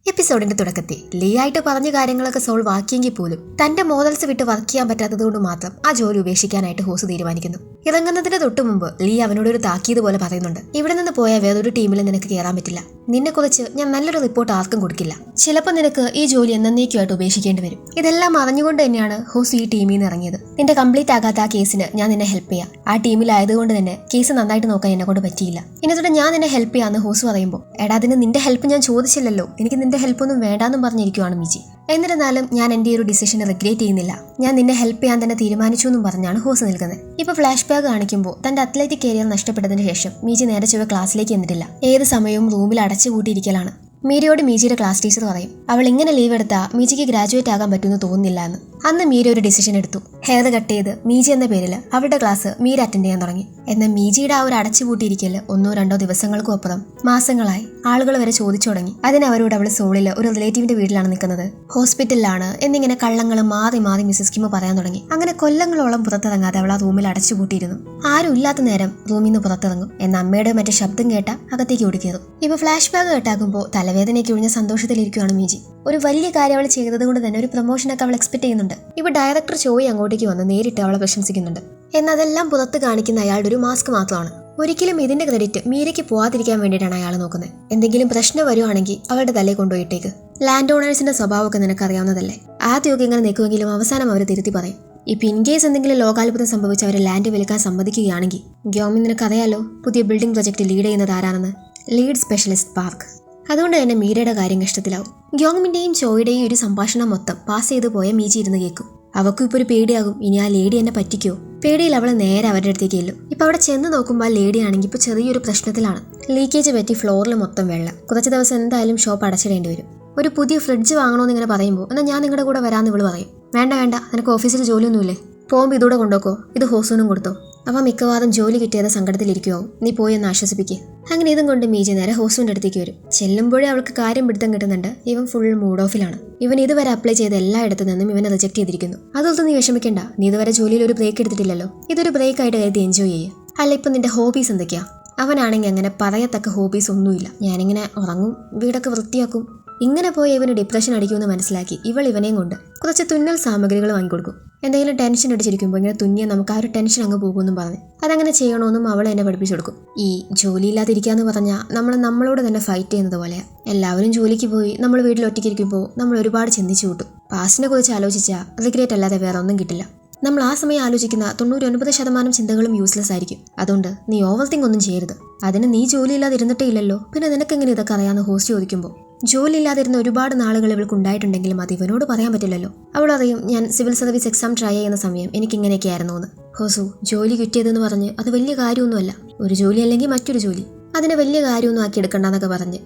എപ്പിസോഡിന്റെ തുടക്കത്തിൽ ലീ ആയിട്ട് പറഞ്ഞ കാര്യങ്ങളൊക്കെ സോൾവ് ആക്കിയെങ്കിൽ പോലും തന്റെ മോഡൽസ് വിട്ട് വർക്ക് ചെയ്യാൻ പറ്റാത്തതുകൊണ്ട് മാത്രം ആ ജോലി ഉപേക്ഷിക്കാനായിട്ട് ഹോസ് തീരുമാനിക്കുന്നു. ഇറങ്ങുന്നതിന് തൊട്ടു മുമ്പ് ലീ അവനോട് ഒരു താക്കീത് പോലെ പറയുന്നുണ്ട്. ഇവിടെ നിന്ന് പോയാൽ വേറൊരു ടീമിൽ നിനക്ക് കയറാൻ പറ്റില്ല. നിന്നെക്കുറിച്ച് ഞാൻ നല്ലൊരു റിപ്പോർട്ട് ആർക്കും കൊടുക്കില്ല. ചിലപ്പോൾ നിനക്ക് ഈ ജോലി എന്നേക്കുമായിട്ട് ഉപേക്ഷിക്കേണ്ടി വരും. ഇതെല്ലാം അറിഞ്ഞുകൊണ്ട് തന്നെയാണ് ഹോസ് ഈ ടീമിൽ നിന്ന് ഇറങ്ങിയത്. നിന്റെ കംപ്ലീറ്റ് ആകാത്ത ആ കേസിന് ഞാൻ നിന്നെ ഹെൽപ്പ് ചെയ്യാം. ആ ടീമിലായതുകൊണ്ട് തന്നെ കേസ് നന്നായിട്ട് നോക്കാൻ എന്നെ കൊണ്ട് പറ്റിയില്ല. എന്നിട്ട് ഞാൻ നിന്നെ ഹെൽപ്പ് ചെയ്യാന്ന് ഹോസ് പറയുമ്പോൾ, എടാ അതിന് നിന്റെ ഹെൽപ്പ് ഞാൻ ചോദിച്ചില്ലല്ലോ, എനിക്ക് നിന്റെ ഹെൽപ്പൊന്നും വേണ്ടാന്നും പറഞ്ഞിരിക്കുവാണ് മിജി. എന്നിരുന്നാലും ഞാൻ എന്റെ ഒരു ഡിസിഷനെ റിഗ്രേറ്റ് ചെയ്യുന്നില്ല, ഞാൻ നിന്നെ ഹെൽപ്പ് ചെയ്യാൻ തന്നെ തീരുമാനിച്ചു എന്നും പറഞ്ഞാണ് ഹോസ് നിൽക്കുന്നത്. ഇപ്പൊ ഫ്ലാഷ് ബാക്ക് കാണിക്കുമ്പോൾ തന്റെ അത്ലറ്റിക് കരിയർ നഷ്ടപ്പെട്ടതിന് ശേഷം മീജി നേരെ ചൊവ്വ ക്ലാസ്സിലേക്ക് എന്നിട്ടില്ല. ഏത് സമയവും റൂമിൽ അടച്ചുകൂട്ടിയിരിക്കലാണ്. മീരയോട് മീജിയുടെ ക്ലാസ് ടീച്ചർ പറയും, അവൾ ഇങ്ങനെ ലീവ് എടുത്താൽ മീജിക്ക് ഗ്രാജുവേറ്റ് ആകാൻ പറ്റുമെന്ന് തോന്നുന്നില്ല എന്ന്. അന്ന് മീര ഒരു ഡിസിഷൻ എടുത്തു. ഹെയർ കട്ട് ചെയ്ത് മീജി എന്ന പേരിൽ അവളുടെ ക്ലാസ് മീര അറ്റൻഡ് ചെയ്യാൻ തുടങ്ങി. എന്നാൽ മീജിയുടെ ആ ഒരു അടച്ചുപൂട്ടിയിരിക്കൽ 1-2 ദിവസങ്ങൾക്കും അപ്പുറം മാസങ്ങളായി ആളുകൾ വരെ ചോദിച്ചു തുടങ്ങി. അതിന് അവരോട് അവൾ സോളിൽ ഒരു റിലേറ്റീവിന്റെ വീട്ടിലാണ് നിൽക്കുന്നത്, ഹോസ്പിറ്റലിലാണ് എന്നിങ്ങനെ കള്ളങ്ങൾ മാറി മാറി മിസ്സസ് കിമ്മ പറയാൻ തുടങ്ങി. അങ്ങനെ കൊല്ലങ്ങളോളം പുറത്തിറങ്ങാതെ അവൾ ആ റൂമിൽ അടച്ചുപൂട്ടിയിരുന്നു. ആരും ഇല്ലാത്ത നേരം റൂമിൽ നിന്ന് പുറത്തിറങ്ങും. എന്ന അമ്മയുടെ മറ്റേ ശബ്ദം കേട്ട അകത്തേക്ക് ഓടിക്കയറും. ഇപ്പൊ ഫ്ലാഷ് ബാക്ക് കേട്ടാകുമ്പോൾ തലവേദനയ്ക്ക് ഒഴിഞ്ഞ സന്തോഷത്തിലിരിക്കുകയാണ് മീജി. ഒരു വലിയ കാര്യം അവൾ ചെയ്തത് കൊണ്ട് തന്നെ ഒരു പ്രൊമോഷനൊക്കെ അവൾ എക്സ്പെക്ട് ചെയ്യുന്നുണ്ട്. ഇപ്പൊ ഡയറക്ടർ ചോയി അങ്ങോട്ടേക്ക് വന്ന് നേരിട്ട് അവളെ പ്രശംസിക്കുന്നുണ്ട്. എന്നതെല്ലാം പുറത്ത് കാണിക്കുന്ന അയാളുടെ ഒരു മാസ്ക് മാത്രമാണ്. ഒരിക്കലും ഇതിന്റെ ക്രെഡിറ്റ് മീരയ്ക്ക് പോവാതിരിക്കാൻ വേണ്ടിയിട്ടാണ് അയാൾ നോക്കുന്നത്. എന്തെങ്കിലും പ്രശ്നം വരുവാണെങ്കിൽ അവളുടെ തലയിൽ കൊണ്ടുപോയിട്ടേക്ക്. ലാൻഡ് ഓണേഴ്സിന്റെ സ്വഭാവമൊക്കെ നിനക്കറിയാവുന്നതല്ലേ. ആദ്യമൊക്കെ ഇങ്ങനെ നിൽക്കുമെങ്കിലും അവസാനം അവർ തിരുത്തി പറയും. ഇപ്പൊ ഇൻ കേസ് എന്തെങ്കിലും ലോകാത്ഭുതം സംഭവിച്ച് അവരെ ലാൻഡ് വിൽക്കാൻ സമ്മതിക്കുകയാണെങ്കിൽ, ഗ്യോമി നിനക്കറിയാലോ പുതിയ ബിൽഡിംഗ് പ്രൊജക്ട് ലീഡ് ചെയ്യുന്നത് ആരാണെന്ന്, ലീഡ് സ്പെഷ്യലിസ്റ്റ് പാർക്ക്. അതുകൊണ്ട് തന്നെ മീരയുടെ കാര്യം കഷ്ടത്തിലാവും. ഗ്യോങ്ങിന്റെയും ചോയുടെയും ഒരു സംഭാഷണം മൊത്തം പാസ് ചെയ്തു പോയ മീജി ഇരുന്ന് കേൾക്കും. അവൾക്കും ഇപ്പോൾ ഒരു പേടിയാകും, ഇനി ആ ലേഡി എന്നെ പറ്റിക്കോ. പേടിയിൽ അവൾ നേരെ അവരുടെ അടുത്തേക്ക് ചെല്ലും. ഇപ്പൊ അവിടെ ചെന്ന് നോക്കുമ്പോൾ ആ ലേഡി ആണെങ്കിൽ ഇപ്പൊ ചെറിയൊരു പ്രശ്നത്തിലാണ്. ലീക്കേജ് പറ്റി ഫ്ലോറിൽ മൊത്തം വെള്ളം. കുറച്ച് ദിവസം എന്തായാലും ഷോപ്പ് അടച്ചിടേണ്ടി വരും. ഒരു പുതിയ ഫ്രിഡ്ജ് വാങ്ങണമെന്ന് ഇങ്ങനെ പറയുമ്പോൾ, എന്നാൽ ഞാൻ നിങ്ങളുടെ കൂടെ വരാമെന്ന് ഇവള് പറയും. വേണ്ട, നിനക്ക് ഓഫീസിൽ ജോലിയൊന്നുമില്ലേ, പോകുമ്പോൾ ഇതൂടെ കൊണ്ടുപോക്കോ, ഇത് ഹോസൂനും കൊടുത്തോ. അവ മിക്കവാറും ജോലി കിട്ടിയത് സങ്കടത്തിലിരിക്കുമോ, നീ പോയി എന്ന് ആശ്വസിപ്പിക്കുക. അങ്ങനെ ഇതും കൊണ്ട് മീജി നേരെ ഹോസുവിന്റെ അടുത്തേക്ക് വരും. ചെല്ലുമ്പോഴേ അവൾക്ക് കാര്യം പിടുത്തം കിട്ടുന്നുണ്ട്. ഇവൻ ഫുൾ മൂഡ് ഓഫിലാണ്. ഇവൻ ഇതുവരെ അപ്ലൈ ചെയ്ത എല്ലായിടത്തു നിന്നും ഇവനെ റിജക്ട് ചെയ്തിരിക്കുന്നു. അതൊന്നും നീ വിഷമിക്കണ്ട, നീ ഇതുവരെ ജോലിയിൽ ഒരു ബ്രേക്ക് എടുത്തിട്ടില്ലല്ലോ, ഇതൊരു ബ്രേക്ക് ആയിട്ട് കരുതി എൻജോയ് ചെയ്യുക. അല്ല ഇപ്പൊ നിന്റെ ഹോബീസ് എന്തൊക്കെയാ? അവനാണെങ്കിൽ അങ്ങനെ പറയത്തക്ക ഹോബീസ് ഒന്നുമില്ല. ഞാനിങ്ങനെ ഉറങ്ങും, വീടൊക്കെ വൃത്തിയാക്കും. ഇങ്ങനെ പോയി ഇവന് ഡിപ്രഷൻ അടിക്കുമെന്ന് മനസ്സിലാക്കി ഇവൾ ഇവനെയും കൊണ്ട് കുറച്ച് തുന്നൽ സാമഗ്രികൾ വാങ്ങിക്കൊടുക്കും. എന്തെങ്കിലും ടെൻഷൻ അടിച്ചിരിക്കുമ്പോൾ ഇങ്ങനെ തുന്നിയാൽ നമുക്ക് ആ ഒരു ടെൻഷൻ അങ്ങ് പോകുമെന്നും പറഞ്ഞ് അതങ്ങനെ ചെയ്യണമെന്നും അവൾ എന്നെ പഠിപ്പിച്ചു കൊടുക്കും. ഈ ജോലിയില്ലാതിരിക്കാന്ന് പറഞ്ഞാൽ നമ്മളോട് തന്നെ ഫൈറ്റ് ചെയ്യുന്നത് പോലെയാണ്. എല്ലാവരും ജോലിക്ക് പോയി നമ്മൾ വീട്ടിൽ ഒറ്റയ്ക്കിരിക്കുമ്പോൾ നമ്മൾ ഒരുപാട് ചിന്തിച്ചു കൂട്ടും. പാസ്റ്റിനെ കുറിച്ച് ആലോചിച്ചാൽ റിഗ്രറ്റ് അല്ലാതെ വേറെ ഒന്നും കിട്ടില്ല. നമ്മൾ ആ സമയം ആലോചിക്കുന്ന 99% ചിന്തകളും യൂസ്ലെസ് ആയിരിക്കും. അതുകൊണ്ട് നീ ഓവർ തിങ്ക് ഒന്നും ചെയ്യരുത്. അതിന് നീ ജോലിയില്ലാതെ ഇരുന്നിട്ടേ ഇല്ലല്ലോ, പിന്നെ നിനക്കെങ്ങനെ ഇതൊക്കെ അറിയാമെന്ന് ഹോസ്റ്റ് ചോദിക്കുമ്പോൾ, ജോലി ഇല്ലാതിരുന്ന ഒരുപാട് നാളുകൾ ഇവൾക്ക് ഉണ്ടായിട്ടുണ്ടെങ്കിലും അത് ഇവനോട് പറയാൻ പറ്റില്ലല്ലോ. അവൾ അറിയും, ഞാൻ സിവിൽ സർവീസ് എക്സാം ട്രൈ ചെയ്യുന്ന സമയം എനിക്കിങ്ങനെയൊക്കെ ആയിരുന്നു എന്ന്. ഹോസു, ജോലി കിട്ടിയതെന്ന് പറഞ്ഞ് അത് വലിയ കാര്യമൊന്നുമല്ല. ഒരു ജോലി അല്ലെങ്കിൽ മറ്റൊരു ജോലി, അതിനെ വലിയ കാര്യമൊന്നും ആക്കി എടുക്കണ്ടെന്നൊക്കെ പറഞ്ഞ്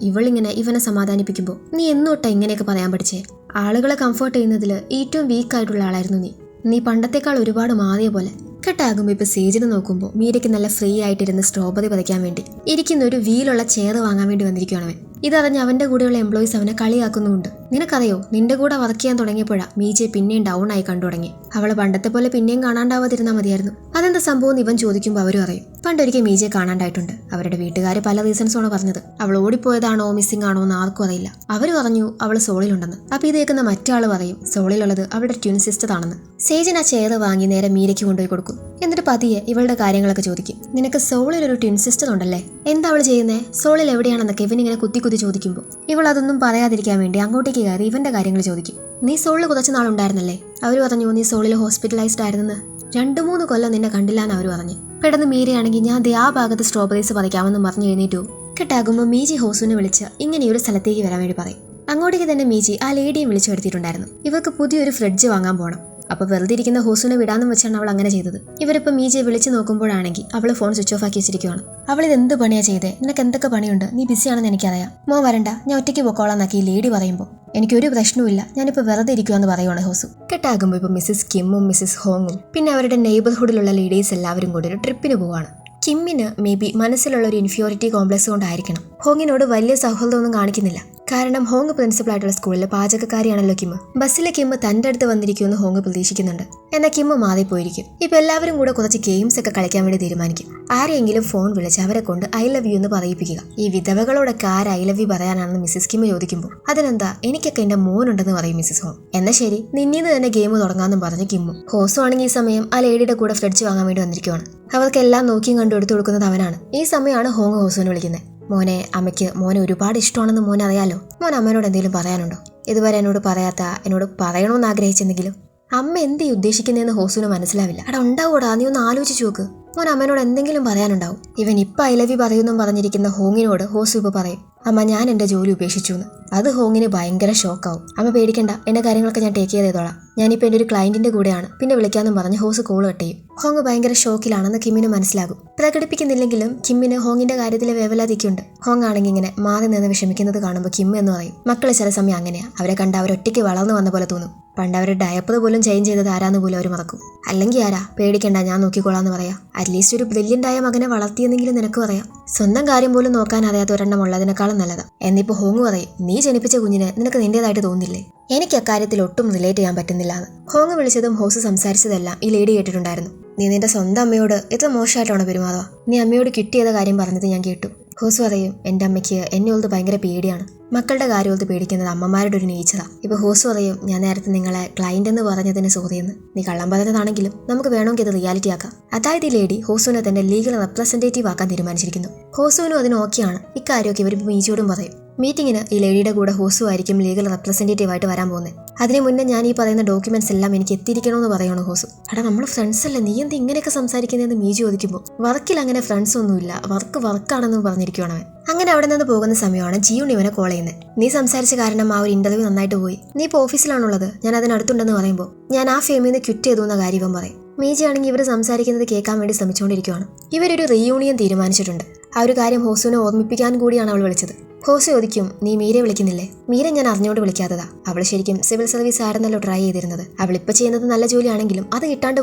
ഇവനെ സമാധാനിപ്പിക്കുമ്പോൾ, നീ എന്നോട്ടാ ഇങ്ങനെയൊക്കെ പറയാൻ പഠിച്ചേ? ആളുകളെ കംഫർട്ട് ചെയ്യുന്നതിൽ ഏറ്റവും വീക്കായിട്ടുള്ള ആളായിരുന്നു നീ പണ്ടത്തെക്കാൾ ഒരുപാട് മാറിയ പോലെ. കെട്ടാകുമ്പോൾ ഇപ്പൊ സേജിന് നോക്കുമ്പോൾ മീരയ്ക്ക് നല്ല ഫ്രീ ആയിട്ടിരുന്ന് സ്ട്രോബെറി പറിക്കാൻ വേണ്ടി ഇരിക്കുന്ന ഒരു വീലുള്ള ചെയർ വാങ്ങാൻ വേണ്ടി വന്നിരിക്കുകയാണ് അവൻ. ഇതറിഞ്ഞ് അവന്റെ കൂടെയുള്ള എംപ്ലോയീസ് അവനെ കളിയാക്കുന്നുമുണ്ട്. നിനക്കറിയോ, നിന്റെ കൂടെ വർക്ക് ചെയ്യാൻ തുടങ്ങിയപ്പോഴാ മീജയെ പിന്നെയും ഡൗൺ ആയി കണ്ടു തുടങ്ങി. അവളെ പണ്ടത്തെ പോലെ പിന്നെയും കാണാണ്ടാവാതിരുന്നാൽ മതിയായിരുന്നു. അതെന്താ സംഭവം ഇവൻ ചോദിക്കുമ്പോൾ അവരും അറിയും, പണ്ടൊരിക്കൽ മീജയെ കാണാണ്ടായിട്ടുണ്ട്. അവരുടെ വീട്ടുകാർ പല റീസൺസാണ് പറഞ്ഞത്. അവൾ ഓടിപ്പോയതാണോ മിസ്സിംഗ് ആണോ എന്ന് ആർക്കും അറിയില്ല. അവർ പറഞ്ഞു അവൾ സോളിലുണ്ടെന്ന്. അപ്പൊ ഇത് കേൾക്കുന്ന മറ്റാള് പറയും സോളിലുള്ളത് അവളുടെ ട്വിൻ സിസ്റ്റർ ആണെന്ന്. സേജൻ ആ ചെയർ വാങ്ങി നേരെ മീരയ്ക്ക് കൊണ്ടുപോയി കൊടുക്കും. എന്നിട്ട് പതിയെ ഇവളുടെ കാര്യങ്ങളൊക്കെ ചോദിക്കും. നിനക്ക് സോളിൽ ഒരു ട്വിൻ സിസ്റ്റർ ഉണ്ടല്ലേ, എന്താ അവൾ ചെയ്യുന്നേ, സോളിൽ എവിടെയാണെന്നൊക്കെ ഇവനിങ്ങനെ കുത്തി ചോദിക്കുമ്പോൾ ഇവൾ അതൊന്നും പറയാതിരിക്കാൻ വേണ്ടി അങ്ങോട്ടേക്ക് കയറി ഇവന്റെ കാര്യങ്ങൾ ചോദിക്കും. നീ സോളിൽ കുറച്ച് നാളുണ്ടായിരുന്നല്ലേ? അവർ പറഞ്ഞു നീ സോളിൽ ഹോസ്പിറ്റലൈസ്ഡ് ആയിരുന്നെന്ന്. 2-3 കൊല്ലം നിന്നെ കണ്ടില്ലാന്ന് അവർ പറഞ്ഞു. പെട്ടെന്ന് മീരയാണെങ്കിൽ ഞാൻ ആ ഭാഗത്ത് സ്ട്രോബെറീസ് പറിക്കാമെന്നും പറഞ്ഞു എഴുന്നേറ്റു. കെട്ടാകുമ്പോൾ മീജി ഹോസുവിനെ വിളിച്ച് ഇങ്ങനെയൊരു സ്ഥലത്തേക്ക് വരാൻ വേണ്ടി പറയും. അങ്ങോട്ടേക്ക് തന്നെ മീജി ആ ലേഡിയെ വിളിച്ചു വരുത്തിയിട്ടുണ്ടായിരുന്നു. ഇവർക്ക് പുതിയൊരു ഫ്രിഡ്ജ് വാങ്ങാൻ പോകണം. അപ്പൊ വെറുതെ ഇരിക്കുന്ന ഹോസുവിനെ വിടാന്നും വെച്ചാണ് അവൾ അങ്ങനെ ചെയ്തത്. ഇവരിപ്പോ മീജയെ വിളിച്ചു നോക്കുമ്പോഴാണെങ്കിൽ അവള് ഫോൺ സ്വിച്ച് ഓഫ് ആക്കി വെച്ചിരിക്കുകയാണ്. അവൾ ഇത് എന്ത് പണിയാ ചെയ്തേ, നിനക്ക് എന്തൊക്കെ പണിയുണ്ട്, നീ ബിസിയാണെന്ന് എനിക്കറിയാം, മോ വരണ്ട, ഞാൻ ഒറ്റയ്ക്ക് പൊക്കോളാന്നാക്കി ലേഡി പറയുമ്പോൾ, എനിക്കൊരു പ്രശ്നവുമില്ല, ഞാനിപ്പോൾ വെറുതെ ഇരിക്കുവാന്ന് പറയുവാണ് ഹോസു. കെട്ടാകുമ്പോൾ ഇപ്പൊ മിസ്സസ് കിമ്മും മിസ്സസ് ഹോങ്ങും പിന്നെ അവരുടെ നെയ്ബർഹുഡിലുള്ള ലേഡീസ് എല്ലാവരും കൂടി ഒരു ട്രിപ്പിന് പോവാണ്. കിമ്മിന് മേ ബി മനസ്സിലുള്ള ഒരു ഇൻഫ്യൂരിറ്റി കോംപ്ലക്സ് കൊണ്ടായിരിക്കണം ഹോങ്ങിനോട് വലിയ സൗഹൃദമൊന്നും കാണിക്കുന്നില്ല. കാരണം ഹോങ് പ്രിൻസിപ്പൽ ആയിട്ടുള്ള സ്കൂളിലെ പാചകക്കാരിയാണല്ലോ കിം. ബസ്സിലെ കിം തന്റെ അടുത്ത് വന്നിരിക്കുമെന്ന് ഹോങ് പ്രതീക്ഷിക്കുന്നുണ്ട്. എന്നാൽ കിം മാറി പോയിരിക്കും. ഇപ്പൊ എല്ലാവരും കൂടെ കുറച്ച് ഗെയിംസ് ഒക്കെ കളിക്കാൻ വേണ്ടി തീരുമാനിക്കും. ആരെങ്കിലും ഫോൺ വിളിച്ച് അവരെ കൊണ്ട് ഐ ലവ് യു എന്ന് പറയിപ്പിക്കുക. ഈ വിധവകളോടൊക്കെ ആര് ഐ ലവ് യു പറയാനാണെന്ന് മിസ്സിസ് കിം ചോദിക്കുമ്പോൾ അതിനെന്താ എനിക്കൊക്കെ എന്റെ മോനുണ്ടെന്ന് പറയും മിസ്സിസ് ഹോങ്. എന്നാ ശരി നിന്നീന്ന് തന്നെ ഗെയിം തുടങ്ങാമെന്നും പറഞ്ഞു കിമ്മു. ഹോസു ആണെങ്കിൽ ഈ സമയം ആ ലേഡിയുടെ കൂടെ ഫ്രിഡ്ജ് വാങ്ങാൻ വേണ്ടി വന്നിരിക്കുവാണ്. അവർക്കെല്ലാം നോക്കിയും കണ്ടു എടുത്തു കൊടുക്കുന്നത് അവനാണ്. ഈ സമയമാണ് ഹോങ് ഹോസുവിനെ വിളിക്കുന്നത്. മോനെ, അമ്മയ്ക്ക് മോനെ ഒരുപാട് ഇഷ്ടമാണെന്ന് മോൻ അറിയാലോ. മോൻ അമ്മേനോട് എന്തെങ്കിലും പറയാനുണ്ടോ? ഇതുവരെ എന്നോട് പറയാത്ത, എന്നോട് പറയണമെന്ന് ആഗ്രഹിച്ചെന്തെങ്കിലും? അമ്മ എന്ത് ഉദ്ദേശിക്കുന്നതെന്ന് ഹോസുവിന് മനസ്സിലാവില്ല. അവിടെ ഉണ്ടാവൂടാ, നീ ഒന്ന് ആലോചിച്ച് നോക്ക്. മോൻ അമ്മേനോട് എന്തെങ്കിലും പറയാനുണ്ടാവും. ഇവൻ ഇപ്പം ഐ ലവ് യു പറയുമെന്നും പറഞ്ഞിരിക്കുന്ന ഹോങ്ങിനോട് ഹോസു ഇപ്പോൾ പറയും, അമ്മ ഞാൻ എൻ്റെ ജോലി ഉപേക്ഷിച്ചു എന്ന്. അത് ഹോങ്ങിന് ഭയങ്കര ഷോക്കാവും. അമ്മ പേടിക്കണ്ട, എന്റെ കാര്യങ്ങളൊക്കെ ഞാൻ ടേക്ക് ചെയ്തോളാം. ഞാനിപ്പോൾ എൻ്റെ ഒരു ക്ലയന്റിന്റെ കൂടെയാണ്, പിന്നെ വിളിക്കാമെന്നും പറഞ്ഞ് ഹോസ് കോൾ കട്ട് ചെയ്യും. ഹോങ് ഭയങ്കര ഷോക്കിലാണെന്ന് കിമ്മിന് മനസ്സിലാകും. പ്രകടിപ്പിക്കുന്നില്ലെങ്കിലും കിമ്മിന് ഹോങ്ങിന്റെ കാര്യത്തിലെ വേവലാതിക്കുണ്ട്. ഹോങ് ആണെങ്കിൽ ഇങ്ങനെ മാറി നിന്ന് വിഷമിക്കുന്നത് കാണുമ്പോൾ കിം എന്ന് പറയും, മക്കളെ ചില സമയം അങ്ങനെയാ, അവരെ കണ്ട് അവരൊറ്റയ്ക്ക് വളർന്നു വന്ന പോലെ തോന്നും. പണ്ട് അവരുടെ ഡയപ്പർ പോലും ചേഞ്ച് ചെയ്തത് ആരാന്ന് പോലും അവർ മറക്കും. അല്ലെങ്കിൽ ആരാ, പേടിക്കണ്ട ഞാൻ നോക്കിക്കോളാന്ന് പറയാം. അറ്റ്ലീസ്റ്റ് ഒരു ബ്രില്യൻ്റ് ആയ മകനെ വളർത്തിയെന്നെങ്കിലും നിനക്ക് പറയാം. സ്വന്തം കാര്യം പോലും നോക്കാൻ അറിയാത്ത ഒരെണ്ണം ഉള്ളതിനേക്കാളും നല്ലതാ. എന്നിപ്പോ ഹോങ് പറയും, നീ ജനിപ്പിച്ച കുഞ്ഞിനെ നിനക്ക് നിന്റേതായിട്ട് തോന്നില്ലേ? എനിക്ക് അക്കാര്യത്തിൽ ഒട്ടും റിലേറ്റ് ചെയ്യാൻ പറ്റുന്നില്ല എന്ന്. ഹോങ് വിളിച്ചതും ഹോസ് സംസാരിച്ചതെല്ലാം ഈ ലേഡി കേട്ടിട്ടുണ്ടായിരുന്നു. നീ നിന്റെ സ്വന്തം അമ്മയോട് എത്ര മോശമായിട്ടാണ് പെരുമാറുക. നീ അമ്മയോട് കിട്ടിയത് കാര്യം പറഞ്ഞത് ഞാൻ കേട്ടു. ഹോസ് പറയും, എൻ്റെ അമ്മയ്ക്ക് എന്നെ ഓർത്ത് ഭയങ്കര പേടിയാണ്. മക്കളുടെ കാര്യം ഓർത്ത് പേടിക്കുന്നത് അമ്മമാരുടെ ഒരു നേച്ചറാ. ഇപ്പൊ ഹോസ് പറയും, ഞാൻ നേരത്തെ നിങ്ങളെ ക്ലയന്റ് എന്ന് പറഞ്ഞതിന് സോറിയെന്ന്. നീ കള്ളം പറഞ്ഞതാണെങ്കിലും നമുക്ക് വേണമെങ്കിൽ അത് റിയാലിറ്റി ആക്കാം. അതായത് ഈ ലേഡി ഹോസുവിനെ തന്റെ ലീഗൽ റെപ്രസെന്റേറ്റീവ് ആക്കാൻ തീരുമാനിച്ചിരിക്കുന്നു. ഹോസുവിനും അതിന് ഓക്കെയാണ്. ഇക്കാര്യമൊക്കെ ഇവർ മീജിയോടും പറയും. മീറ്റിങ്ങിന് ഈ ലേഡിയുടെ കൂടെ ഹോസു ആയിരിക്കും ലീഗൽ റെപ്രസെന്റേറ്റീവ് ആയിട്ട് വരാൻ പോകുന്നത്. അതിന് മുന്നേ ഞാൻ ഈ പറയുന്ന ഡോക്യുമെന്റ്സ് എല്ലാം എനിക്ക് എത്തിയിരിക്കണമെന്ന് പറയണോ ഹോസു. എടാ നമ്മൾ ഫ്രണ്ട്സ് അല്ലേ, നീ എന്ത് ഇങ്ങനെയൊക്കെ സംസാരിക്കുന്നതെന്ന് മീജി ചോദിക്കുമ്പോൾ വർക്കിൽ അങ്ങനെ ഫ്രണ്ട്സ് ഒന്നുമില്ല, വർക്കാണെന്ന് പറഞ്ഞിരിക്കുവാണ് അവൻ. അങ്ങനെ അവിടെ നിന്ന് പോകുന്ന സമയമാണ് ജിയൂൺ ഇവനെ കോൾ ചെയ്യുന്നത്. നീ സംസാരിച്ച കാരണം ആ ഒരു ഇന്റർവ്യൂ നന്നായിട്ട് പോയി. നീ ഇപ്പോൾ ഓഫീസിലാണുള്ളത്, ഞാൻ അതിനടുത്തുണ്ടെന്ന് പറയുമ്പോൾ ഞാൻ ആ ഫേമിൽ നിന്ന് ക്വിറ്റ് ചെയ്തു എന്ന കാര്യം ഇവൻ പറയും. മീജി ആണെങ്കിൽ ഇവർ സംസാരിക്കുന്നത് കേൾക്കാൻ വേണ്ടി ശ്രമിച്ചുകൊണ്ടിരിക്കുകയാണ്. ഇവരൊരു റീയൂണിയൻ തീരുമാനിച്ചിട്ടുണ്ട്. ആ ഒരു കാര്യം ഹോസുവിനെ ഓർമ്മിപ്പിക്കാൻ കൂടിയാണ് അവൾ വിളിച്ചത്. ഹോസു ചോദിക്കും, നീ മീരെ വിളിക്കുന്നില്ലേ? മീരെ ഞാൻ അറിഞ്ഞുകൊണ്ട് വിളിക്കാത്തതാ. അവൾ ശരിക്കും സിവിൽ സർവീസ് ആയിരുന്നല്ലോ ട്രൈ ചെയ്തിരുന്നത്. അവൾ ഇപ്പൊ ചെയ്യുന്നത് നല്ല ജോലിയാണെങ്കിലും അത് കിട്ടാണ്ട്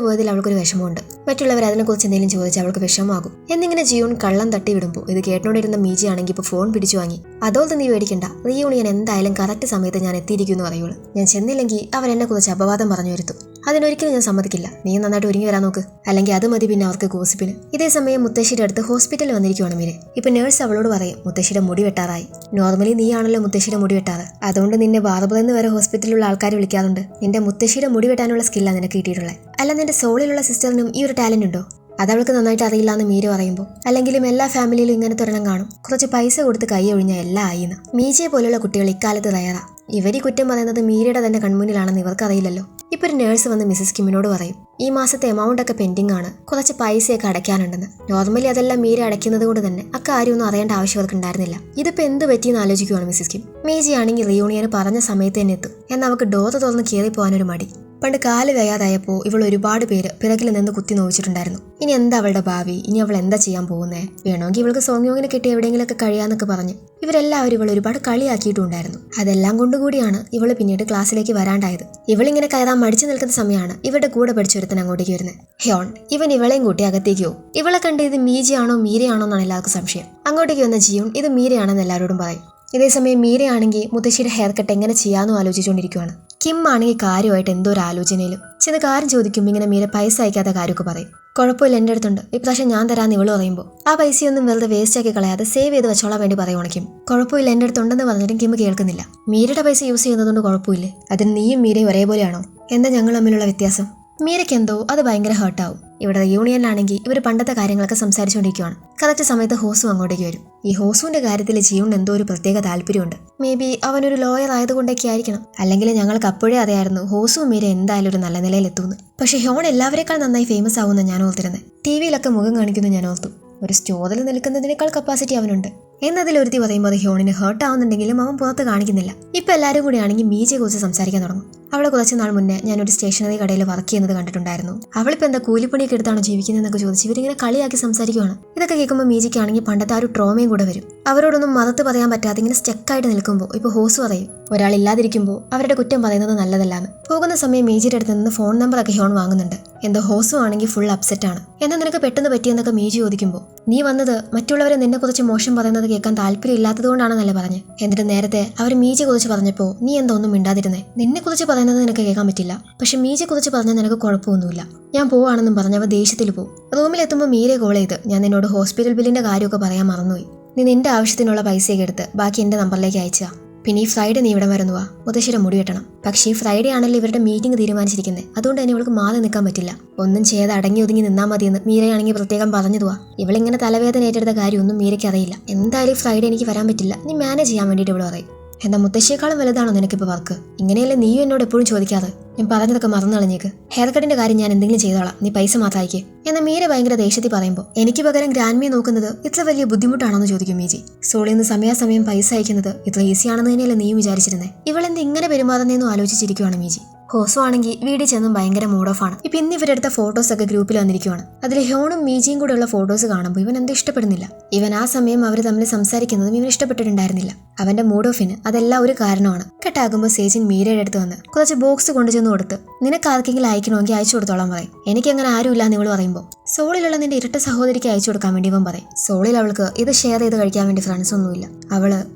പോയതിൽ അവൾക്കൊരു വിഷമമുണ്ട്. മറ്റുള്ളവർ അതിനെക്കുറിച്ച് എന്തെങ്കിലും ചോദിച്ചാൽ അവൾക്ക് വിഷമമാകും എന്നിങ്ങനെ ജിയൂൺ കള്ളം തട്ടി വിടുമ്പോൾ ഇത് കേട്ടോണ്ടിരുന്ന മീജി ആണെങ്കിൽ ഇപ്പോൾ ഫോൺ പിടിച്ചു വാങ്ങി. അതോർത്ത് നീ പേടിക്കണ്ട, റീയൂണിയൻ എന്തായാലും കറക്റ്റ് സമയത്ത് ഞാൻ എത്തിയിരിക്കുമെന്ന് പറയുള്ളൂ. ഞാൻ ചെന്നില്ലെങ്കിൽ അവരെന്നെ കുറിച്ച് അപവാദം പറഞ്ഞു വരുത്തും. അതിനൊരിക്കലും ഞാൻ സമ്മതിക്കില്ല. നീ നന്നായിട്ട് ഒരുങ്ങി വരാൻ നോക്ക്, അല്ലെങ്കിൽ അത് മതി പിന്നെ അവർക്ക് ഗോസിപ്പിന്. ഇതേ സമയം മുത്തശ്ശിയുടെ അടുത്ത് ഹോസ്പിറ്റലിൽ വന്നിരിക്കുവാണ് മീരെ. ഇപ്പൊ നേഴ്സ് അവളോട് പറയും, മുത്തശ്ശിയുടെ മുടി വെട്ടാറായി. നോർമലി നീയാണല്ലോ മുത്തശ്ശിയുടെ മുടി വെട്ടാറ്, അതുകൊണ്ട് നിന്നെ ബാർബർ എന്ന് വരെ ഹോസ്പിറ്റലിലുള്ള ആൾക്കാർ വിളിക്കാറുണ്ട്. നിന്റെ മുത്തശ്ശിയുടെ മുടി വെട്ടാനുള്ള സ്കില്ലാണ് നിനക്ക് കിട്ടിയിട്ടുള്ളത്. അല്ല നിന്റെ സോളിലുള്ള സിസ്റ്ററിനും ഈ ഒരു ടാലന്റ് ഉണ്ടോ? അതവൾക്ക് നന്നായിട്ട് അറിയില്ല എന്ന് മീര പറയുമ്പോൾ, അല്ലെങ്കിലും എല്ലാ ഫാമിലിയിലും ഇങ്ങനത്തെ ഒരെണ്ണം കാണും, കുറച്ച് പൈസ കൊടുത്ത് കൈ ഒഴിഞ്ഞാൽ എല്ലാം ആയിന്ന്. മീജയെ പോലുള്ള കുട്ടികൾ ഇക്കാലത്ത് തയ്യാറാ. ഇവരീ കുറ്റം പറയുന്നത് മീരയുടെ തന്നെ കൺമുന്നിലാണെന്ന് ഇവർക്കറിയില്ലല്ലോ. ഇപ്പൊ ഒരു നേഴ്സ് വന്ന് മിസ്സസ് കിമ്മിനോട് പറയും, ഈ മാസത്തെ എമൗണ്ട് ഒക്കെ പെൻഡിങ് ആണ്, കുറച്ച് പൈസയൊക്കെ അടയ്ക്കാനുണ്ടെന്ന്. നോർമലി അതെല്ലാം മീര അടയ്ക്കുന്നത് കൊണ്ട് തന്നെ അക്കാര്യമൊന്നും അറിയേണ്ട ആവശ്യം അവർക്ക് ഉണ്ടായിരുന്നില്ല. ഇതിപ്പോ എന്ത് പറ്റിയെന്ന് ആലോചിക്കുവാണ് മിസ്സസ് കിം. മീജി ആണെങ്കിൽ റിയൂണിയന് പറഞ്ഞ സമയത്ത് തന്നെ എത്തും. എന്നാൽ അവൾക്ക് ഡോർ തുറന്ന് കയറി പോകാനൊരു മടി. പണ്ട് കാല് വയ്യാതായപ്പോൾ ഇവൾ ഒരുപാട് പേര് പിറകിൽ നിന്ന് കുത്തി നോവിച്ചിട്ടുണ്ടായിരുന്നു. ഇനി എന്താ അവളുടെ ഭാവി? ഇനി അവൾ എന്താ ചെയ്യാൻ പോകുന്നേ? വേണമെങ്കിൽ ഇവൾക്ക് സോങ്യോങ്ങിനെ കിട്ടി എവിടെയെങ്കിലൊക്കെ കഴിയാന്നൊക്കെ പറഞ്ഞ് ഇവരെല്ലാവരും ഇവൾ ഒരുപാട് കളിയാക്കിയിട്ടുണ്ടായിരുന്നു. അതെല്ലാം കൊണ്ടുകൂടിയാണ് ഇവള് പിന്നീട് ക്ലാസ്സിലേക്ക് വരാണ്ടായത്. ഇവളിങ്ങനെ കയറാൻ മടിച്ചു നിൽക്കുന്ന സമയമാണ് ഇവരുടെ കൂടെ പഠിച്ചൊരുത്തൻ അങ്ങോട്ടേക്ക് വരുന്നത്, ഹ്യോൺ. ഇവൻ ഇവളെയും കൂട്ടി അകത്തേക്ക് പോകും. ഇവളെ കണ്ട് ഇത് മീജയാണോ മീരയാണോ എന്നാണ് എല്ലാവർക്കും സംശയം. അങ്ങോട്ടേക്ക് വന്ന ജിയൂൺ ഇത് മീരയാണെന്ന് എല്ലാവരോടും പറയും. ഇതേസമയം മീരയാണെങ്കിൽ മുത്തശ്ശിയുടെ ഹെയർ കട്ട് എങ്ങനെ ചെയ്യാമെന്നും ആലോചിച്ചുകൊണ്ടിരിക്കുകയാണ്. കിം ആണെങ്കിൽ കാര്യമായിട്ട് എന്തോ ഒരു ആലോചനയിലും ചെന്ന് കാര്യം ചോദിക്കുമ്പോൾ ഇങ്ങനെ മീര പൈസ അയക്കാത്ത കാര്യമൊക്കെ പറയും. കുഴപ്പമില്ല, എൻ്റെ അടുത്തുണ്ട്, ഇപ്രാവശ്യം ഞാൻ തരാമെന്ന് ഇവള് പറയുമ്പോൾ ആ പൈസയൊന്നും വെറുതെ വേസ്റ്റ് ആക്കി കളയാതെ സേവ് ചെയ്ത് വെച്ചോളാൻ വേണ്ടി പറയുവാണ് കിം. കുഴപ്പമില്ല, എൻ്റെ അടുത്തുണ്ടെന്ന് പറഞ്ഞിട്ടും കിം കേൾക്കുന്നില്ല. മീരയുടെ പൈസ യൂസ് ചെയ്യുന്നതുകൊണ്ട് കുഴപ്പമില്ലേ? അതിന് നീയും മീരയും ഒരേപോലെയാണോ? എന്താ ഞങ്ങൾ തമ്മിലുള്ള വ്യത്യാസം? മീരയ്ക്ക് എന്തോ അത് ഭയങ്കര ഹേർട്ടാവും. ഇവിടെ യൂണിയനിലാണെങ്കിൽ ഇവർ പണ്ടത്തെ കാര്യങ്ങളൊക്കെ സംസാരിച്ചുകൊണ്ടിരിക്കുകയാണ്. കറക്റ്റ് സമയത്ത് ഹോസു അങ്ങോട്ടേക്ക് വരും. ഈ ഹോസുവിന്റെ കാര്യത്തിൽ ജിയൂൺ എന്തോ ഒരു പ്രത്യേക താല്പര്യമുണ്ട്. മേ ബി അവനൊരു ലോയർ ആയതുകൊണ്ടൊക്കെ ആയിരിക്കണം. അല്ലെങ്കിൽ ഞങ്ങൾക്ക് അപ്പോഴേ അറിയായിരുന്നു ഹോസുവും മീര എന്തായാലും ഒരു നല്ല നിലയിൽ എത്തുമെന്ന്. പക്ഷെ ഹ്യോൺ എല്ലാവരെക്കാൾ നന്നായി ഫേമസ് ആവുമെന്ന് ഞാൻ ഓർത്തിരുന്നത്. ടിവിയിലൊക്കെ മുഖം കാണിക്കുന്നു ഞാൻ ഓർത്തു. ഒരു സ്റ്റോറിൽ നിൽക്കുന്നതിനേക്കാൾ കപ്പാസിറ്റി അവനുണ്ട് എന്നതിലൊരുത്തി പറയുമ്പോൾ അത് ഹ്യോണിന് ഹേർട്ട് ആവുന്നുണ്ടെങ്കിലും അവൻ പുറത്ത് കാണിക്കുന്നില്ല. ഇപ്പൊ എല്ലാവരും കൂടിയാണെങ്കിൽ മീജയെ കുറിച്ച് സംസാരിക്കാൻ തുടങ്ങും. അവളെ കുറച്ച് നാൾ മുന്നേ ഞാനൊരു സ്റ്റേഷനറി കടയിൽ വർക്ക് ചെയ്യുന്നത് കണ്ടിട്ടുണ്ടായിരുന്നു. അവളിപ്പോൾ എന്താ കൂലിപ്പണിയൊക്കെ എടുത്താണോ ജീവിക്കുന്നതെന്നൊക്കെ ചോദിച്ച് ഇവരിങ്ങനെ കളിയാക്കി സംസാരിക്കുകയാണ്. ഇതൊക്കെ കേൾക്കുമ്പോൾ മീജയ്ക്കാണെങ്കിൽ പണ്ടത്തെ ആ ഒരു ട്രോമയും കൂടെ വരും. അവരോടൊന്നും മതത്ത് പറയാൻ പറ്റാതെ ഇങ്ങനെ സ്റ്റക്കായിട്ട് നിൽക്കുമ്പോൾ ഇപ്പോൾ ഹോസ് പറയും, ഒരാളില്ലാതിരിക്കുമ്പോൾ അവരുടെ കുറ്റം പറയുന്നത് നല്ലതല്ലാന്ന്. പോകുന്ന സമയം മീജിയുടെ അടുത്ത് നിന്ന് ഫോൺ നമ്പറൊക്കെ ഹ്യോൺ വാങ്ങുന്നുണ്ട്. എന്തോ ഹോസും ആണെങ്കിൽ ഫുൾ അപ്സെറ്റ് ആണ്. എന്നാൽ നിനക്ക് പെട്ടെന്ന് പറ്റിയെന്നൊക്കെ മീജി ചോദിക്കുമ്പോൾ നീ വന്നത് മറ്റുള്ളവരെ നിന്നെക്കുറിച്ച് മോശം പറയുന്നത് കേൾക്കാൻ താല്പര്യം ഇല്ലാത്തതുകൊണ്ടാണെന്നല്ലേ പറഞ്ഞ്. എന്നിട്ട് നേരത്തെ അവർ മീജിയെ കുറിച്ച് പറഞ്ഞപ്പോൾ നീ എന്താ ഒന്നും മിണ്ടാതിരുന്നേ? നിന്നെക്കുറിച്ച് പറയുന്നത് നിനക്ക് കേൾക്കാൻ പറ്റില്ല, പക്ഷെ മീജിയെ കുറിച്ച് പറഞ്ഞാൽ നിനക്ക് കുഴപ്പമൊന്നുമില്ല. ഞാൻ പോവാണെന്നും പറഞ്ഞ് അവ ദേഷ്യത്തിൽ പോകും. റൂമിലെത്തുമ്പോൾ മീരെ കോൾ ചെയ്ത് ഞാൻ നിന്നോട് ഹോസ്പിറ്റൽ ബില്ലിന്റെ കാര്യമൊക്കെ പറയാൻ മറന്നുപോയി. നീ നിന്റെ ആവശ്യത്തിനുള്ള പൈസയൊക്കെ എടുത്ത് ബാക്കി എന്റെ നമ്പറിലേക്ക് അയച്ചാ. പിന്നെ ഈ ഫ്രൈഡേ നീ ഇവിടെ വരുന്നുവാ, മുത്തശ്ശിയുടെ മുടി വെട്ടണം. പക്ഷേ ഈ ഫ്രൈഡേ ആണല്ലോ ഇവരുടെ മീറ്റിംഗ് തീരുമാനിച്ചിരിക്കുന്നത്. അതുകൊണ്ട് തന്നെ ഇവൾക്ക് മാറി നിൽക്കാൻ പറ്റില്ല. ഒന്നും ചെയ്യാതെ അടങ്ങി ഒതുങ്ങി നിന്നാൽ മതിയെന്ന് മീരയാണെങ്കിൽ പ്രത്യേകം പറഞ്ഞതുവാ. ഇവളിങ്ങനെ തലവേദന ഏറ്റെടുത്ത കാര്യമൊന്നും മീരയ്ക്ക് അറിയില്ല. എന്തായാലും ഫ്രൈഡേ എനിക്ക് വരാൻ പറ്റില്ല, നീ മാനേജ് ചെയ്യാൻ വേണ്ടിയിട്ട് ഇവിടെ പറയും. എന്താ മുത്തശ്ശിയേക്കാളും വലുതാണോ നിനക്കിപ്പോൾ വർക്ക്? ഇങ്ങനെയല്ലേ നീയും എന്നോട് എപ്പോഴും ചോദിക്കാതെ? ഞാൻ പറഞ്ഞതൊക്കെ മറന്നു കളഞ്ഞേക്ക്. ഹെയർ കട്ടിന്റെ കാര്യം ഞാൻ എന്തെങ്കിലും ചെയ്തോളാം, നീ പൈസ മാത്രം അയക്കേ. എന്നാൽ മീര ഭയങ്കര ദേഷ്യത്തിൽ പറയുമ്പോൾ എനിക്ക് പകരം ഗ്രാൻഡ്മിയെ നോക്കുന്നത് ഇത്ര വലിയ ബുദ്ധിമുട്ടാണെന്ന് ചോദിക്കും മീജി. സോളിൽ നിന്ന് സമയാസമയം പൈസ അയക്കുന്നത് ഇത്ര ഈസിയാണെന്ന് തന്നെയല്ലേ നീയും വിചാരിച്ചിരുന്നേ? ഇവളെന്ത് ഇങ്ങനെ പെരുമാറുന്നതെന്നും ആലോചിച്ചിരിക്കുവാണ് മീജി. ഹോസു ആണെങ്കിൽ വീട്ടിൽ ചെന്നും ഭയങ്കര മൂഡ് ഓഫ് ആണ്. ഇപ്പൊ ഇന്ന് ഇവരെടുത്ത ഫോട്ടോസ് ഒക്കെ ഗ്രൂപ്പിൽ വന്നിരിക്കുവാണ്. അതിൽ ഹ്യോണും മീജിയും കൂടെ ഉള്ള ഫോട്ടോസ് കാണുമ്പോൾ ഇവൻ എന്ത് ഇഷ്ടപ്പെടുന്നില്ല. ഇവൻ ആ സമയം അവർ തമ്മിൽ സംസാരിക്കുന്നതും ഇവൻ ഇഷ്ടപ്പെട്ടിട്ടുണ്ടായിരുന്നില്ല. അവന്റെ മൂഡ് ഓഫിന് അതെല്ലാം ഒരു കാരണമാണ്. കെട്ടാകുമ്പോൾ സേജിൻ മീരയുടെ അടുത്ത് വന്ന് കുറച്ച് ബോക്സ് കൊണ്ടുചെന്ന് കൊടുത്ത് നിനക്ക് ആർക്കെങ്കിലും അയക്കണമെങ്കിൽ അയച്ചു കൊടുത്തോളാൻ പറയും. എനിക്കങ്ങനെ ആരുമില്ലാന്ന് ഇവൾ പറയുമ്പോൾ സോളിലുള്ള നിന്റെ ഇരട്ട സഹോദരിക്ക് അയച്ചു കൊടുക്കാൻ വേണ്ടി ഇവൻ പറയും. സോളിൽ അവൾക്ക് ഇത് ഷെയർ ചെയ്ത് കഴിക്കാൻ വേണ്ടി ഫ്രണ്ട്സ് ഒന്നുമില്ല.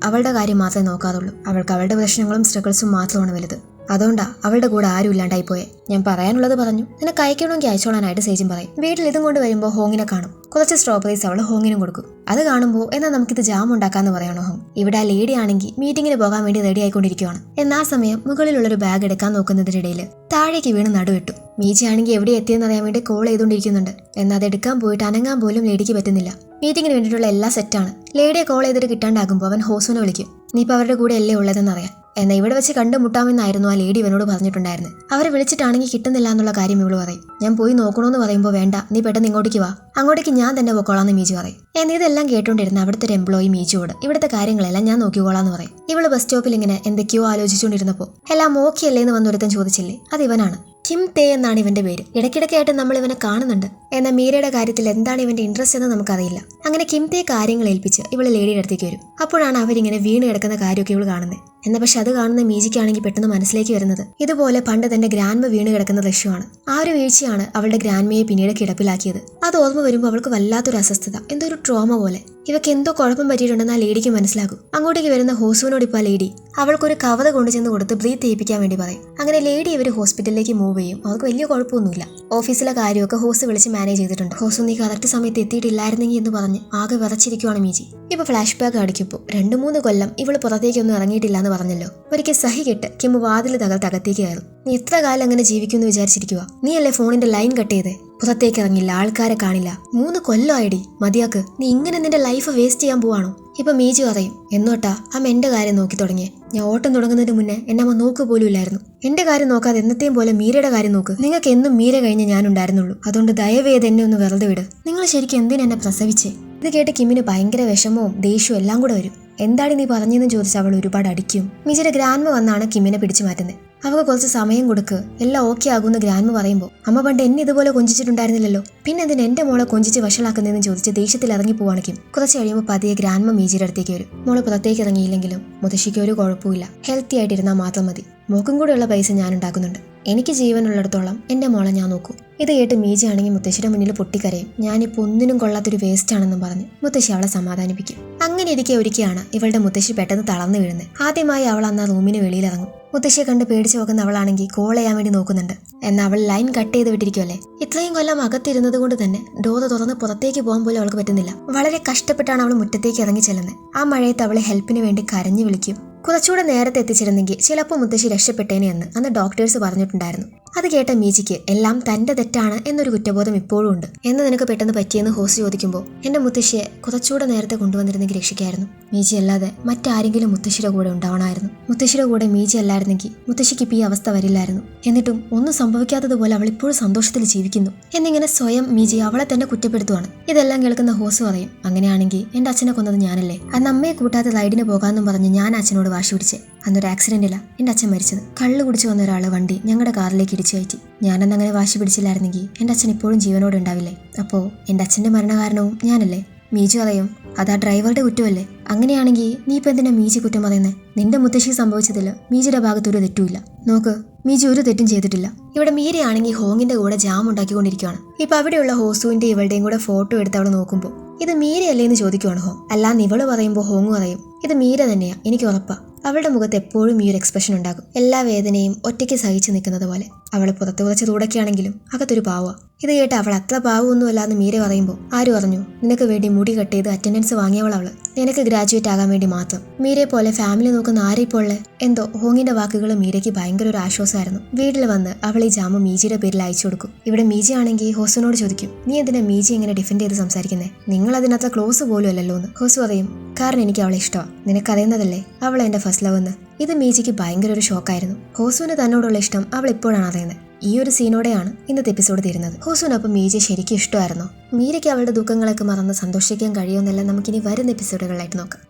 അവളുടെ കാര്യം മാത്രമേ നോക്കാറുള്ളൂ. അവൾക്ക് അവളുടെ പ്രശ്നങ്ങളും സ്ട്രഗിൾസും മാത്രമാണ് വലുത്. അതുകൊണ്ടാ അവളുടെ കൂടെ ആരും ഇല്ലാണ്ടായി പോയെ. ഞാൻ പറയാനുള്ളത് പറഞ്ഞു, നിനക്ക് അയക്കണമെങ്കിൽ അയച്ചോളാനായിട്ട് സേജിൻ പറയും. വീട്ടിൽ ഇതും കൊണ്ട് വരുമ്പോൾ ഹോങ്ങിനെ കാണും. കുറച്ച് സ്ട്രോബെറീസ് അവൾ ഹോങ്ങിനും കൊടുക്കും. അത് കാണുമ്പോൾ എന്നാൽ നമുക്കിത് ജാം ഉണ്ടാക്കാന്ന് പറയണോ ഹോങ്. ഇവിടെ ആ ലേഡി ആണെങ്കിൽ മീറ്റിങ്ങിന് പോകാൻ വേണ്ടി റെഡി ആയിക്കൊണ്ടിരിക്കുവാണ്. എന്നാൽ ആ സമയം മുകളിലുള്ളൊരു ബാഗ് എടുക്കാൻ നോക്കുന്നതിനിടയിൽ താഴേക്ക് വീണ് നടുവിട്ടു. മീജി ആണെങ്കിൽ എവിടെ എത്തിയെന്ന് അറിയാൻ വേണ്ടി കോൾ ചെയ്തുകൊണ്ടിരിക്കുന്നുണ്ട്. എന്നാൽ അത് എടുക്കാൻ പോയിട്ട് അനങ്ങാൻ പോലും ലേഡിക്ക് പറ്റുന്നില്ല. മീറ്റിങ്ങിന് വേണ്ടിയിട്ടുള്ള എല്ലാ സെറ്റാണ്. ലേഡിയെ കോൾ ചെയ്തിട്ട് കിട്ടാണ്ടാകുമ്പോൾ അവൻ ഹോസുവിനെ വിളിക്കും. നീ ഇപ്പൊ അവരുടെ കൂടെ അല്ലേ ഉള്ളതെന്നറിയാം. എന്നാൽ ഇവിടെ വെച്ച് കണ്ടുമുട്ടാമെന്നായിരുന്നു ആ ലേഡി ഇവനോട് പറഞ്ഞിട്ടുണ്ടായിരുന്നു. അവരെ വിളിച്ചിട്ടാണെങ്കിൽ കിട്ടുന്നില്ല എന്നുള്ള കാര്യം ഇവള് പറയും. ഞാൻ പോയി നോക്കണമെന്ന് പറയുമ്പോൾ വേണ്ട, നീ പെട്ടെന്ന് ഇങ്ങോട്ടേക്ക് വാ, അങ്ങോട്ടേക്ക് ഞാൻ തന്നെ പൊക്കോളാന്ന് മീജി പറയും. എന്നാൽ ഇതെല്ലാം കേട്ടോണ്ടിരുന്ന അവിടുത്തെ ഒരു എംപ്ലോയി മീജിയോട് ഇവിടുത്തെ കാര്യങ്ങളെല്ലാം ഞാൻ നോക്കിക്കോളാന്ന് പറയും. ഇവള് ബസ് സ്റ്റോപ്പിൽ ഇങ്ങനെ എന്തൊക്കെയോ ആലോചിച്ചുകൊണ്ടിരുന്നപ്പോൾ എല്ലാം ഓക്കെ അല്ലേ എന്ന് വന്നൊരുത്തൻ ചോദിച്ചില്ലേ, അത് ഇവനാണ്. കിം തേ എന്നാണ് ഇവന്റെ പേര്. ഇടയ്ക്കിടയ്ക്കായിട്ട് നമ്മൾ ഇവനെ കാണുന്നുണ്ട്. എന്നാൽ മീരയുടെ കാര്യത്തിൽ എന്താണ് ഇവന്റെ ഇൻട്രസ്റ്റ് എന്ന് നമുക്കറിയില്ല. അങ്ങനെ കിം തേ കാര്യങ്ങൾ ഏൽപ്പിച്ച് ഇവള് ലേഡിയുടെ അടുത്തേക്ക് വരും. അപ്പോഴാണ് അവരിങ്ങനെ വീണ് കിടക്കുന്ന കാര്യമൊക്കെ ഇവള് കാണുന്നത്. എന്നാൽ പക്ഷെ അത് കാണുന്ന മീജിക്കാണെങ്കിൽ പെട്ടെന്ന് മനസ്സിലേക്ക് വരുന്നത് ഇതുപോലെ പണ്ട് തന്റെ ഗ്രാൻഡ്മ വീണ് കിടക്കുന്ന ദൃശ്യമാണ്. ആ ഒരു വീഴ്ചയാണ് അവളുടെ ഗ്രാൻഡ്മയെ പിന്നീട് കിടപ്പിലാക്കിയത്. അത് ഓർമ്മ വരുമ്പോൾ അവൾക്ക് വല്ലാത്തൊരു അസ്വസ്ഥത, എന്തോ ഒരു ട്രോമ പോലെ. ഇവക്ക് എന്തോ കുഴപ്പം പറ്റിയിട്ടുണ്ടെന്ന് ആ ലേഡിക്ക് മനസ്സിലാകും. അങ്ങോട്ടേക്ക് വരുന്ന ഹോസുവിനോട് ഇപ്പോൾ ആ ലേഡി അവൾക്കൊരു കവർ കൊണ്ടുചെന്ന് കൊടുത്ത് ബ്രീത്ത് ചെയ്യിപ്പിക്കാൻ വേണ്ടി പറയും. അങ്ങനെ ലേഡി ഇവർ ഹോസ്പിറ്റലിലേക്ക് മൂവ് ചെയ്യും. അവർക്ക് വലിയ കുഴപ്പമൊന്നുമില്ല. ഓഫീസിലെ കാര്യമൊക്കെ ഹോസ് വിളിച്ച് മാനേജ് ചെയ്തിട്ടുണ്ട്. ഹോസ് നീ കറക്റ്റ് സമയത്ത് എത്തിയിട്ടില്ലായിരുന്നെങ്കിൽ എന്ന് പറഞ്ഞ് ആകെ വിറച്ചിരിക്കുവാണ് മീജി. ഇപ്പൊ ഫ്ലാഷ് ബാക്ക് അടിക്കുമ്പോൾ 2-3 കൊല്ലം ഇവള് പുറത്തേക്കൊന്നും ഇറങ്ങിയിട്ടില്ല എന്ന് പറഞ്ഞല്ലോ. ഒരിക്കൽ സഹി കെട്ട് കിം വാതിൽ തകർത്തകത്തേക്ക് കയറും. നീ എത്ര കാലം അങ്ങനെ ജീവിക്കുമെന്ന് വിചാരിച്ചിരിക്കുക? നീ അല്ലേ ഫോണിന്റെ ലൈൻ കട്ട് ചെയ്തേ? പുറത്തേക്ക് ഇറങ്ങില്ല, ആൾക്കാരെ കാണില്ല. 3 കൊല്ലമായിടി, മതിയാക്ക്. നീ ഇങ്ങനെ നിന്റെ ലൈഫ് വേസ്റ്റ് ചെയ്യാൻ പോവാണോ? ഇപ്പൊ മീജി പറയും, എന്നോട്ടാ അമ്മ എന്റെ കാര്യം നോക്കി തുടങ്ങിയേ. ഞാൻ ഓട്ടം തുടങ്ങുന്നതിന് മുന്നേ എന്നെ അമ്മ നോക്ക് പോലും ഇല്ലായിരുന്നു. എന്റെ കാര്യം നോക്കാതെ എന്നത്തെയും പോലെ മീരയുടെ കാര്യം നോക്ക്. നിങ്ങൾക്ക് എന്നും മീര കഴിഞ്ഞ് ഞാനുണ്ടായിരുന്നുള്ളൂ. അതുകൊണ്ട് ദയവേത് എന്നെ ഒന്ന് വെറുതെ വിട്. നിങ്ങൾ ശരിക്കും എന്തിനാ എന്നെ പ്രസവിച്ചേ? ഇത് കേട്ട് കിമ്മിന് ഭയങ്കര വിഷമവും ദേഷ്യവും എല്ലാം കൂടെ വരും. എന്താണ് നീ പറഞ്ഞതെന്ന് ചോദിച്ച് അവൾ ഒരുപാട് അടിക്കും. മീജിയുടെ ഗ്രാൻഡ്മ വന്നാണ് കിമ്മിനെ പിടിച്ചു മാറ്റുന്നത്. അവൾക്ക് കുറച്ച് സമയം കൊടുക്ക്, എല്ലാം ഓക്കെ ആകുമെന്ന് ഗ്രാൻഡ്മ പറയുമ്പോൾ അമ്മ പണ്ട് എന്നെ ഇതുപോലെ കൊഞ്ചിച്ചിട്ടുണ്ടായിരുന്നില്ലല്ലോ, പിന്നെ എന്തിന് എന്റെ മോളെ കൊഞ്ചിച്ച് വഷളാക്കുന്നതെന്ന് ചോദിച്ച് ദേഷ്യത്തിൽ ഇറങ്ങി പോവാണ് കിം. കുറച്ച് കഴിയുമ്പോൾ പതിയെ ഗ്രാൻഡ്മ മീജിയുടെ അടുത്തേക്ക് വരും. മോള് പുറത്തേക്ക് ഇറങ്ങിയില്ലെങ്കിലും മുത്തശ്ശിക്ക് ഒരു കുഴപ്പമില്ല, ഹെൽത്തി ആയിട്ടിരുന്നാൽ മാത്രം മതി. മോക്കും കൂടെയുള്ള പൈസ ഞാൻ ഉണ്ടാക്കുന്നുണ്ട്. എനിക്ക് ജീവനുള്ളിടത്തോളം എന്റെ മോളെ ഞാൻ നോക്കൂ. ഇത് കേട്ട് മീജി ആണെങ്കിൽ മുത്തശ്ശിയുടെ മുന്നിൽ പൊട്ടിക്കരയും. ഞാനിപ്പോൾ ഒന്നിനും കൊള്ളാത്തൊരു വേസ്റ്റ് ആണെന്നും പറഞ്ഞ് മുത്തശ്ശി അവളെ സമാധാനിപ്പിക്കും. അങ്ങനെ ഇരിക്കെ ഒരിക്കലാണ് ഇവളുടെ മുത്തശ്ശി പെട്ടെന്ന് തളർന്നു വീഴുന്നത്. ആദ്യമായി അവൾ അന്ന് ആ റൂമിന് വെളിയിലിറങ്ങും. മുത്തശ്ശിയെ കണ്ട് പേടിച്ചു നോക്കുന്ന അവളാണെങ്കിൽ കോൾ ചെയ്യാൻ വേണ്ടി നോക്കുന്നുണ്ട്. എന്നാൽ അവൾ ലൈൻ കട്ട് ചെയ്ത് വിട്ടിരിക്കുമല്ലേ. ഇത്രയും കൊല്ലം അകത്തിരുന്നത് കൊണ്ട് തന്നെ ഡോറ് തുറന്ന് പുറത്തേക്ക് പോകാൻ പോലും അവൾക്ക് പറ്റുന്നില്ല. വളരെ കഷ്ടപ്പെട്ടാണ് അവൾ മുറ്റത്തേക്ക് ഇറങ്ങി ചെല്ലുന്നത്. ആ മഴയത്ത് അവളെ ഹെൽപ്പിന് വേണ്ടി കരഞ്ഞു വിളിക്കും. കുറച്ചുകൂടെ നേരത്തെ എത്തിച്ചിരുന്നെങ്കിൽ ചിലപ്പോൾ മുത്തശ്ശി രക്ഷപ്പെട്ടേനെ എന്ന് അന്ന് ഡോക്ടേഴ്സ് പറഞ്ഞിട്ടുണ്ടായിരുന്നു. അത് കേട്ട മീജിക്ക് എല്ലാം തന്റെ തെറ്റാണ് എന്നൊരു കുറ്റബോധം ഇപ്പോഴും ഉണ്ട്. എന്ന് നിനക്ക് പെട്ടെന്ന് പറ്റിയെന്ന് ഹോസ് ചോദിക്കുമ്പോൾ എന്റെ മുത്തശ്ശിയെ കുറച്ചുകൂടെ നേരത്തെ കൊണ്ടുവന്നിരുന്നെങ്കിൽ രക്ഷിക്കായിരുന്നു. മീജി അല്ലാതെ മറ്റാരെങ്കിലും മുത്തശ്ശിയുടെ കൂടെ ഉണ്ടാവണമായിരുന്നു. മുത്തശ്ശിയുടെ കൂടെ മീജി അല്ലായിരുന്നെങ്കിൽ മുത്തശ്ശിക്ക് ഇപ്പം ഈ അവസ്ഥ വരില്ലായിരുന്നു. എന്നിട്ടും ഒന്നും സംഭവിക്കാത്തതുപോലെ അവൾ ഇപ്പോഴും സന്തോഷത്തിൽ ജീവിക്കുന്നു എന്നിങ്ങനെ സ്വയം മീജി അവളെ തന്നെ കുറ്റപ്പെടുത്തുവാണ്. ഇതെല്ലാം കേൾക്കുന്ന ഹോസ് പറയും, അങ്ങനെയാണെങ്കിൽ എന്റെ അച്ഛനെ കൊന്നത് ഞാനല്ലേ? അന്ന് അമ്മയെ കൂട്ടാതെ റൈഡിന് പോകാമെന്നും പറഞ്ഞ് ഞാൻ അച്ഛനോട് വാശി പിടിച്ചേ. അന്നൊരു ആക്സിഡന്റില്ല എന്റെ അച്ഛൻ മരിച്ചത്. കള്ളു കുടിച്ചു വന്ന ഒരാള് വണ്ടി ഞങ്ങളുടെ കാറിലേക്ക് ഇടിച്ചു കയറ്റി. ഞാനന്ന് അങ്ങനെ വാശി പിടിച്ചില്ലായിരുന്നെങ്കിൽ എന്റെ അച്ഛൻ ഇപ്പോഴും ജീവനോട് ഉണ്ടാവില്ലേ? അപ്പോൾ എന്റെ അച്ഛന്റെ മരണകാരണവും ഞാനല്ലേ? മീജു പറയും അതാ ഡ്രൈവറുടെ കുറ്റമല്ലേ. അങ്ങനെയാണെങ്കിൽ നീ ഇപ്പൊ എന്തിനാ മീജി കുറ്റം പറയുന്നേ? നിന്റെ മുത്തശ്ശി സംഭവിച്ചതിൽ മീജിയുടെ ഭാഗത്ത് ഒരു തെറ്റുമില്ല. നോക്ക്, മീജി ഒരു തെറ്റും ചെയ്തിട്ടില്ല. ഇവിടെ മീരയാണെങ്കിൽ ഹോങ്ങിന്റെ കൂടെ ജാം ഉണ്ടാക്കിക്കൊണ്ടിരിക്കുകയാണ്. ഇപ്പൊ അവിടെയുള്ള ഹോസുവിന്റെ ഇവളുടെയും കൂടെ ഫോട്ടോ എടുത്ത് അവൾ നോക്കുമ്പോൾ ഇത് മീരയല്ലേ എന്ന് ചോദിക്കുവാണ് ഹോങ്. അല്ലാന്ന് ഇവള് പറയുമ്പോൾ ഹോങ് പറയും ഇത് മീര തന്നെയാ, എനിക്ക് ഉറപ്പാ. അവളുടെ മുഖത്ത് എപ്പോഴും ഈ ഒരു എക്സ്പ്രഷൻ ഉണ്ടാകും, എല്ലാ വേദനയും ഒറ്റയ്ക്ക് സഹിച്ചു നിൽക്കുന്നത് പോലെ. അവൾ പുറത്ത് കുറച്ച് തുടക്കുകയാണെങ്കിലും അകത്തൊരു പാവ. ഇത് കേട്ട് അവൾ അത്ര പാവമൊന്നുമല്ല എന്ന് മീര പറയുമ്പോൾ ആര് പറഞ്ഞു നിനക്ക് വേണ്ടി മുടി കട്ട് ചെയ്ത് അറ്റൻഡൻസ് വാങ്ങിയവൾ അവള്, നിനക്ക് ഗ്രാജുവേറ്റ് ആകാൻ വേണ്ടി മാത്രം. മീരയെ പോലെ ഫാമിലി നോക്കുന്ന ആരെപ്പോളെ എന്തോ ഹോങ്ങിന്റെ വാക്കുകൾ മീരയ്ക്ക് ഭയങ്കര ഒരു ആശ്വാസമായിരുന്നു. വീട്ടിൽ വന്ന് അവൾ ഈ ജാമു മീജിയുടെ പേരിൽ അയച്ചു കൊടുക്കും. ഇവിടെ മീജി ആണെങ്കിൽ ഹോസുവിനോട് ചോദിക്കും നീ എന്തിനാ മീജി ഇങ്ങനെ ഡിഫെൻഡ് ചെയ്ത് സംസാരിക്കുന്നേ, നിങ്ങൾ അതിനകത്ത് ക്ലോസ് പോലും അല്ലല്ലോ എന്ന്. ഹോസു പറയും കാരണം എനിക്ക് അവളെ ഇഷ്ടമാണ്, നിനക്കറിയുന്നതല്ലേ അവൾ എന്റെ ഫസ്റ്റ് ലവ് എന്ന്. ഇത് മീജിക്ക് ഭയങ്കര ഒരു ഷോക്കായിരുന്നു. ഹോസുവിന് തന്നോടുള്ള ഇഷ്ടം അവൾ ഇപ്പോഴാണ് അറിയുന്നത്. ഈ ഒരു സീനോടെയാണ് ഇന്നത്തെ എപ്പിസോഡ് തീരുന്നത്. ഹോസുവിനൊപ്പം മീജി ശരിക്കും ഇഷ്ടമായിരുന്നോ? മീരയ്ക്ക് അവളുടെ ദുഃഖങ്ങളൊക്കെ മറന്ന് സന്തോഷിക്കാൻ കഴിയുമെന്നെല്ലാം നമുക്കിനി വരുന്ന എപ്പിസോഡുകളായിട്ട് നോക്കാം.